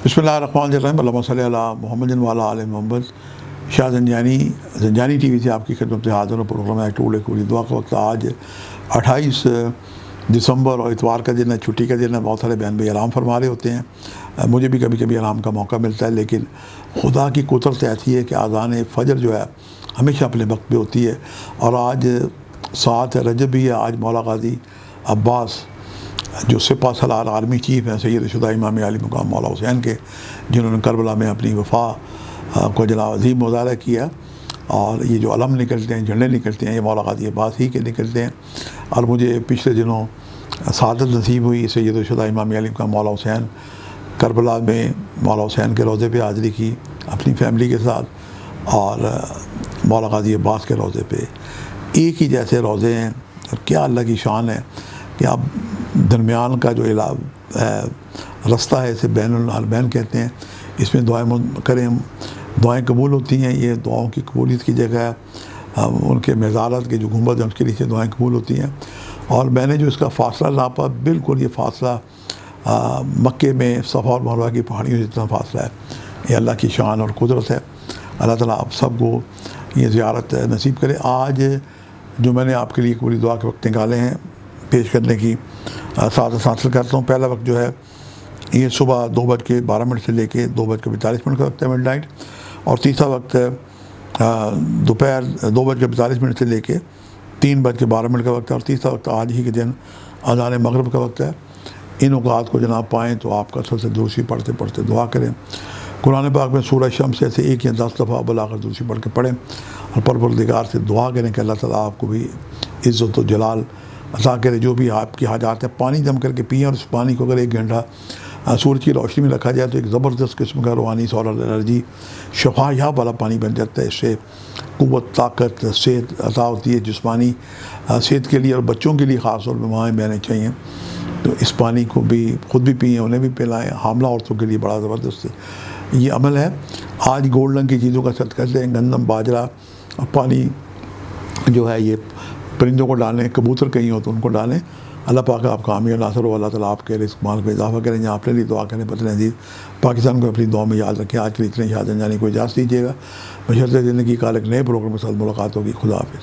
बिस्मिल्लाहिर्रहमानिर्रहीम अल्लाहुम्मा सल्लि अला मुहम्मदिन व अला आलि मोहम्मद। शाह ज़ंजानी टीवी से आपकी खिदमत में हाज़िर हूँ। प्रोग्राम है टूल पूरी दुआ का वक्त। आज 28 दिसंबर और इतवार का दिन है, छुट्टी का दिन है। बहुत सारे बहन भाई आराम फरमा रहे होते हैं। मुझे भी कभी कभी आराम का मौका मिलता है, लेकिन खुदा की कुदरत ऐसी है कि आज़ान फ़जर जो है हमेशा अपने वक्त पे होती है। और आज 7 रजब भी है। आज मौला गाज़ी अब्बास जो सिपा सलार आर्मी चीफ़ हैं, सैयद शुदा इमाम आली मुकाम मौला हुसैन के, जिन्होंने करबला में अपनी वफ़ा को जनाब अज़ीम मुज़ाहरा किया। और ये जो अलम निकलते हैं, झंडे निकलते हैं, ये मौला गाज़ी अब्बास ही के निकलते हैं। और मुझे पिछले दिनों सआदत नसीब हुई सैयद शुदा इमाम आली मुकाम मौला हुसैन करबला में मौला हुसैन के रोज़े पे हाज़िरी की अपनी फैमिली के साथ, और मौला गाज़ी अब्बास के रोज़े पे एक ही जैसे रोज़े हैं। और क्या अल्लाह की शान है कि आप दरमियान का जो रास्ता है, इसे बैनुल हरमैन कहते हैं। इसमें दुआएं करें, दुआएं कबूल होती हैं। ये दुआओं की कबूलियत की जगह है। उनके मज़ारत के जो गुंबद हैं उसके नीचे दुआएं कबूल होती हैं। और मैंने जो इसका फ़ासला नापा, बिल्कुल ये फ़ासला मक्के में सफ़ा और मरवा की पहाड़ियों से जितना फ़ासला है। ये अल्लाह की शान और कुदरत है। अल्लाह ताला आप सबको ये ज़ियारत नसीब करे। आज जो मैंने आपके लिए पूरी दुआ के वक्त निकाले हैं पेश करने की साथ हासिल करता हूँ। पहला वक्त जो है ये सुबह 2:12 से लेके 2:42 का वक्त है, मिडनाइट। और तीसरा वक्त दोपहर 2:42 से लेके 3:12 का वक्त है। और तीसरा वक्त आज ही के दिन अज़ान मगरिब का वक्त है। इन औक़ात को जनाब पाएँ तो आप कसरत से दुरूसी पढ़ते पढ़ते दुआ करें। कुरान पाक में सूरह शम्स से 1 या 10 दफ़ा बुलाकर दुरूसी पढ़ के पढ़ें और परवरदिगार से दुआ करें कि अल्लाह ताला आपको भी इज़्ज़त व जलाल अता करे। जो भी आपकी हाजात है पानी जम करके पिएँ, और उस पानी को अगर 1 घंटा सूरज की रोशनी में रखा जाए तो एक ज़बरदस्त किस्म का रूहानी सोलर एनर्जी शफायाब वाला पानी बन जाता है। इससे क़ुव्वत, ताकत, सेहत अता होती है जिस्मानी सेहत के लिए। और बच्चों के लिए ख़ास तौर पर माएँ बहनें चाहिए तो इस पानी को भी ख़ुद भी पिएँ, उन्हें भी पिलाएँ। हामला औरतों के लिए बड़ा ज़बरदस्त ये अमल है। आज गोल्ड रंग की चीज़ों का सदका दें, गंदम, बाजरा और पानी जो है ये परिंदों को डालें, कबूतर कहीं हो तो उनको डालें। अल्लाह पाक आपका हामी नासर हो। अल्लाह ताला आपके रिज़्क़ माल में इजाफ़ा करें। यहाँ अपने लिए दुआ करें। पतन अजीज़ पाकिस्तान को अपनी दुआ में याद रखें। आज के लिए इतने शाह ज़ंजानी को इजाज़त दीजिएगा। बशर्ते ज़िंदगी का एक नए प्रोग्राम के साथ मुलाकात होगी। खुदा हाफ़िज़।